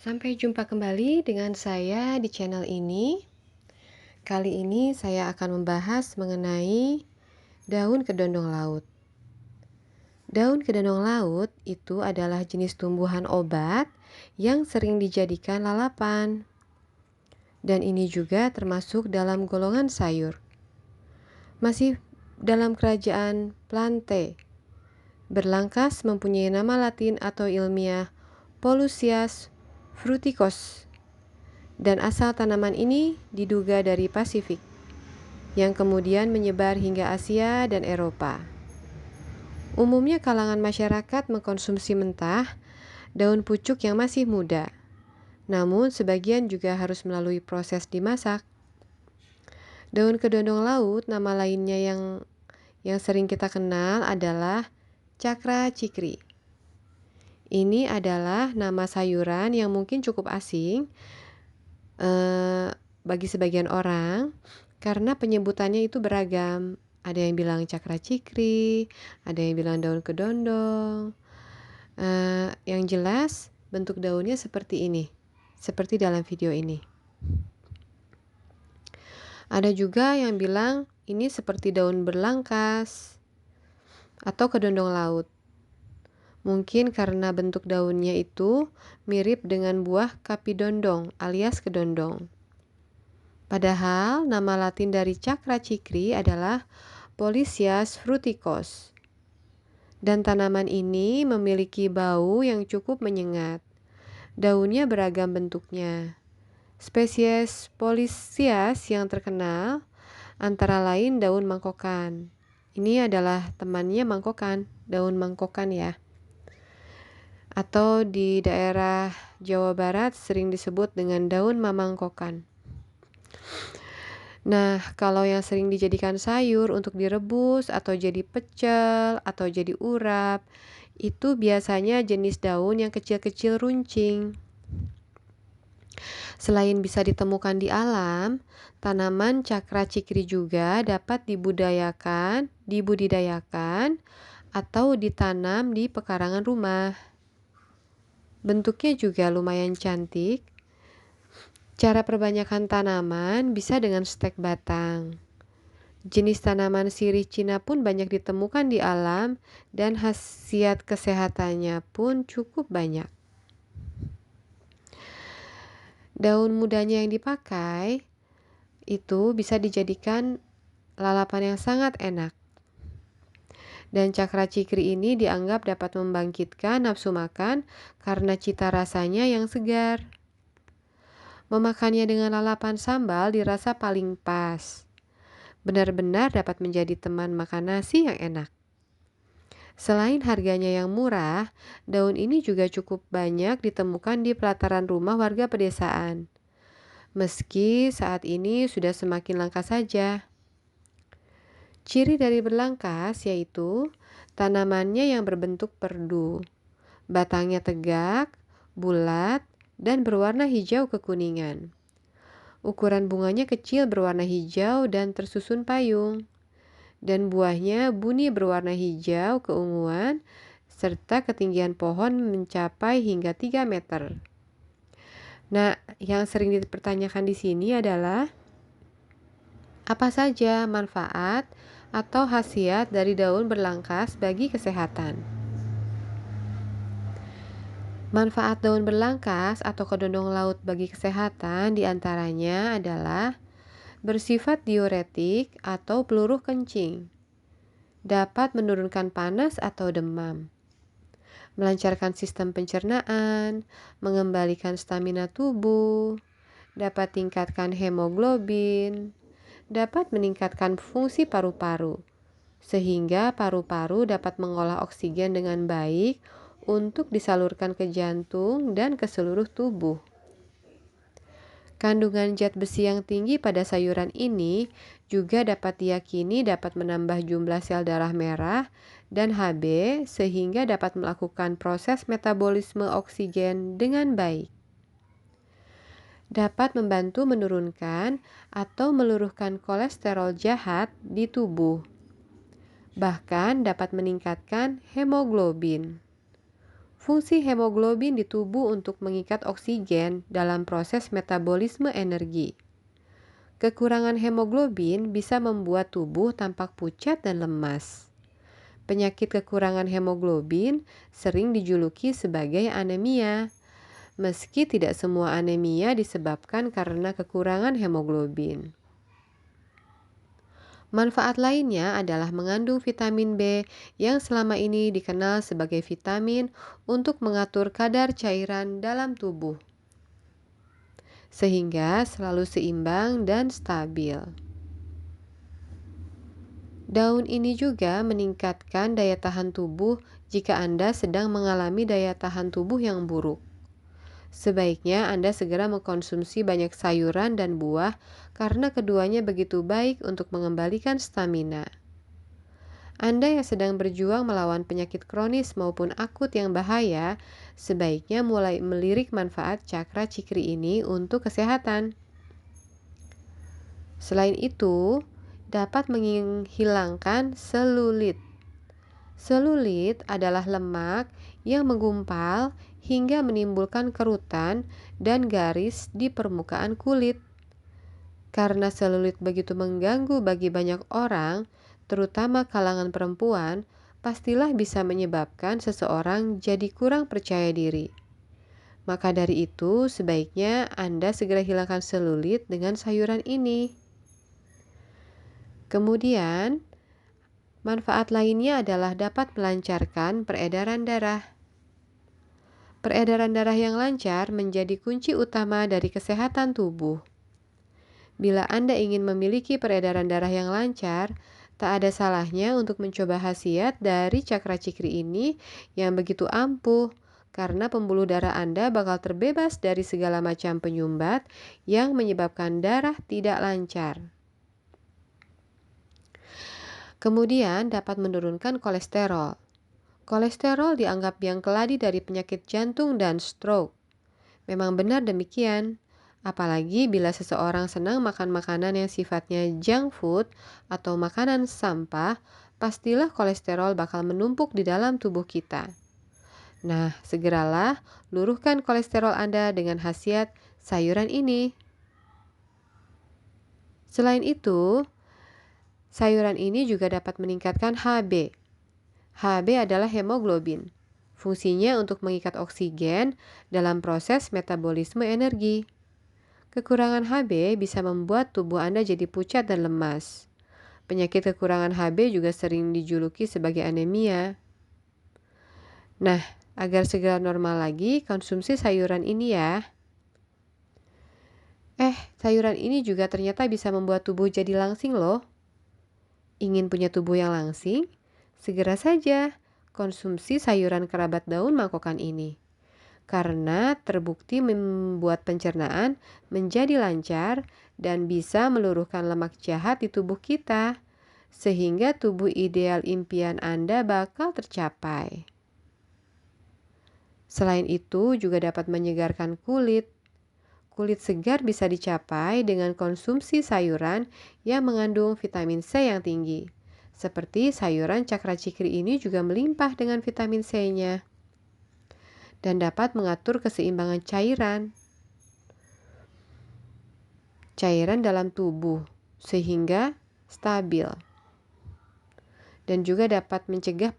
Sampai jumpa kembali dengan saya di channel ini. Kali ini saya akan membahas mengenai daun kedondong laut. Daun kedondong laut itu adalah jenis tumbuhan obat yang sering dijadikan lalapan. Dan ini juga termasuk dalam golongan sayur. Masih dalam kerajaan Plantae. Berlangkas mempunyai nama latin atau ilmiah Polusias fruticos. Dan asal tanaman ini diduga dari Pasifik, yang kemudian menyebar hingga Asia dan Eropa. Umumnya kalangan masyarakat mengkonsumsi mentah daun pucuk yang masih muda, namun sebagian juga harus melalui proses dimasak. Daun kedondong laut, nama lainnya yang sering kita kenal adalah Cakra cikri. Ini adalah nama sayuran yang mungkin cukup asing bagi sebagian orang karena penyebutannya itu beragam. Ada yang bilang cakra cikri, ada yang bilang daun kedondong. Yang jelas bentuk daunnya seperti ini, seperti dalam video ini. Ada juga yang bilang ini seperti daun berlangkas atau kedondong laut. Mungkin karena bentuk daunnya itu mirip dengan buah kapidondong alias kedondong. Padahal nama latin dari cakra cikri adalah Polisias fruticos. Dan tanaman ini memiliki bau yang cukup menyengat. Daunnya beragam bentuknya. Spesies Polisias yang terkenal antara lain daun mangkokan. Ini adalah temannya mangkokan, daun mangkokan ya. Atau di daerah Jawa Barat sering disebut dengan daun mamangkokan. Nah, kalau yang sering dijadikan sayur untuk direbus atau jadi pecel atau jadi urap, itu biasanya jenis daun yang kecil-kecil runcing. Selain bisa ditemukan di alam, tanaman cakra cikri juga dapat dibudidayakan atau ditanam di pekarangan rumah. Bentuknya juga lumayan cantik. Cara perbanyakan tanaman bisa dengan stek batang. Jenis tanaman sirih Cina pun banyak ditemukan di alam dan khasiat kesehatannya pun cukup banyak. Daun mudanya yang dipakai itu bisa dijadikan lalapan yang sangat enak. Dan cakra cikri ini dianggap dapat membangkitkan nafsu makan karena cita rasanya yang segar. Memakannya dengan lalapan sambal dirasa paling pas. Benar-benar dapat menjadi teman makan nasi yang enak. Selain harganya yang murah, daun ini juga cukup banyak ditemukan di pelataran rumah warga pedesaan. Meski saat ini sudah semakin langka saja. Ciri dari berlangkas yaitu tanamannya yang berbentuk perdu. Batangnya tegak, bulat, dan berwarna hijau kekuningan. Ukuran bunganya kecil berwarna hijau dan tersusun payung. Dan buahnya buni berwarna hijau keunguan serta ketinggian pohon mencapai hingga 3 meter. Nah, yang sering dipertanyakan di sini adalah apa saja manfaat atau khasiat dari daun berlangkas bagi kesehatan? Manfaat daun berlangkas atau kedondong laut bagi kesehatan diantaranya adalah bersifat diuretik atau peluruh kencing, dapat menurunkan panas atau demam, melancarkan sistem pencernaan, mengembalikan stamina tubuh, dapat tingkatkan hemoglobin, dapat meningkatkan fungsi paru-paru, sehingga paru-paru dapat mengolah oksigen dengan baik untuk disalurkan ke jantung dan ke seluruh tubuh. Kandungan zat besi yang tinggi pada sayuran ini juga dapat diyakini dapat menambah jumlah sel darah merah dan Hb sehingga dapat melakukan proses metabolisme oksigen dengan baik. Dapat membantu menurunkan atau meluruhkan kolesterol jahat di tubuh. Bahkan dapat meningkatkan hemoglobin. Fungsi hemoglobin di tubuh untuk mengikat oksigen dalam proses metabolisme energi. Kekurangan hemoglobin bisa membuat tubuh tampak pucat dan lemas. Penyakit kekurangan hemoglobin sering dijuluki sebagai anemia, meski tidak semua anemia disebabkan karena kekurangan hemoglobin. Manfaat lainnya adalah mengandung vitamin B yang selama ini dikenal sebagai vitamin untuk mengatur kadar cairan dalam tubuh, sehingga selalu seimbang dan stabil. Daun ini juga meningkatkan daya tahan tubuh jika Anda sedang mengalami daya tahan tubuh yang buruk. Sebaiknya Anda segera mengkonsumsi banyak sayuran dan buah karena keduanya begitu baik untuk mengembalikan stamina. Anda yang sedang berjuang melawan penyakit kronis maupun akut yang bahaya, sebaiknya mulai melirik manfaat cakra cikri ini untuk kesehatan. Selain itu, dapat menghilangkan selulit. Selulit adalah lemak yang menggumpal hingga menimbulkan kerutan dan garis di permukaan kulit. Karena selulit begitu mengganggu bagi banyak orang, terutama kalangan perempuan, pastilah bisa menyebabkan seseorang jadi kurang percaya diri. Maka dari itu, sebaiknya Anda segera hilangkan selulit dengan sayuran ini. Kemudian, manfaat lainnya adalah dapat melancarkan peredaran darah. Peredaran darah yang lancar menjadi kunci utama dari kesehatan tubuh. Bila Anda ingin memiliki peredaran darah yang lancar, tak ada salahnya untuk mencoba khasiat dari cakra cikri ini yang begitu ampuh, karena pembuluh darah Anda bakal terbebas dari segala macam penyumbat yang menyebabkan darah tidak lancar. Kemudian dapat menurunkan kolesterol. Kolesterol dianggap biang keladi dari penyakit jantung dan stroke. Memang benar demikian, apalagi bila seseorang senang makan makanan yang sifatnya junk food atau makanan sampah, pastilah kolesterol bakal menumpuk di dalam tubuh kita. Nah, segeralah luruhkan kolesterol Anda dengan khasiat sayuran ini. Selain itu, sayuran ini juga dapat meningkatkan Hb. Hb adalah hemoglobin. Fungsinya untuk mengikat oksigen dalam proses metabolisme energi. Kekurangan Hb bisa membuat tubuh Anda jadi pucat dan lemas. Penyakit kekurangan Hb juga sering dijuluki sebagai anemia. Nah, agar segera normal lagi, konsumsi sayuran ini ya. Sayuran ini juga ternyata bisa membuat tubuh jadi langsing loh. Ingin punya tubuh yang langsing? Segera saja konsumsi sayuran kerabat daun mangkokan ini, karena terbukti membuat pencernaan menjadi lancar dan bisa meluruhkan lemak jahat di tubuh kita, sehingga tubuh ideal impian Anda bakal tercapai. Selain itu, juga dapat menyegarkan kulit. Kulit segar bisa dicapai dengan konsumsi sayuran yang mengandung vitamin C yang tinggi. Seperti sayuran cakra cikri ini juga melimpah dengan vitamin C-nya dan dapat mengatur keseimbangan cairan dalam tubuh sehingga stabil, dan juga dapat mencegah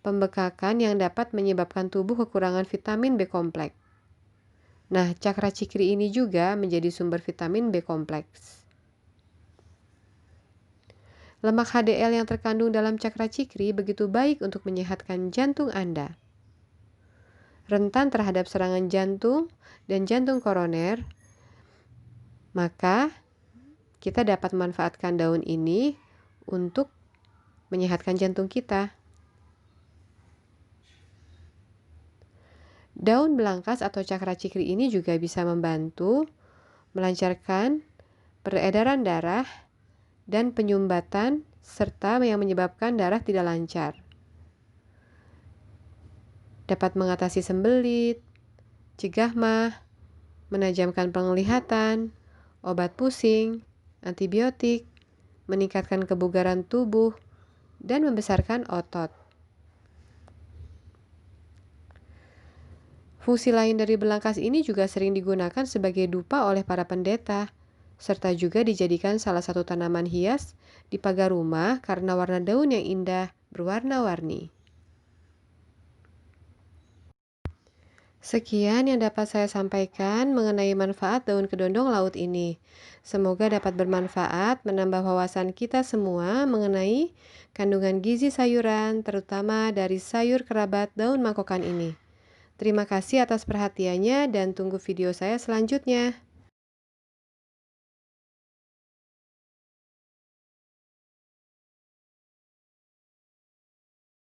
pembekakan yang dapat menyebabkan tubuh kekurangan vitamin B kompleks. Nah, cakra cikri ini juga menjadi sumber vitamin B kompleks. Lemak HDL yang terkandung dalam cakra cikri begitu baik untuk menyehatkan jantung Anda. Rentan terhadap serangan jantung dan jantung koroner, maka kita dapat memanfaatkan daun ini untuk menyehatkan jantung kita. Daun belangkas atau cakra cikri ini juga bisa membantu melancarkan peredaran darah dan penyumbatan serta yang menyebabkan darah tidak lancar. Dapat mengatasi sembelit, cegah mah, menajamkan penglihatan, obat pusing, antibiotik, meningkatkan kebugaran tubuh, dan membesarkan otot. Fungsi lain dari belangkas ini juga sering digunakan sebagai dupa oleh para pendeta, serta juga dijadikan salah satu tanaman hias di pagar rumah karena warna daun yang indah berwarna-warni. Sekian yang dapat saya sampaikan mengenai manfaat daun kedondong laut ini. Semoga dapat bermanfaat menambah wawasan kita semua mengenai kandungan gizi sayuran, terutama dari sayur kerabat daun mangkokan ini. Terima kasih atas perhatiannya dan tunggu video saya selanjutnya.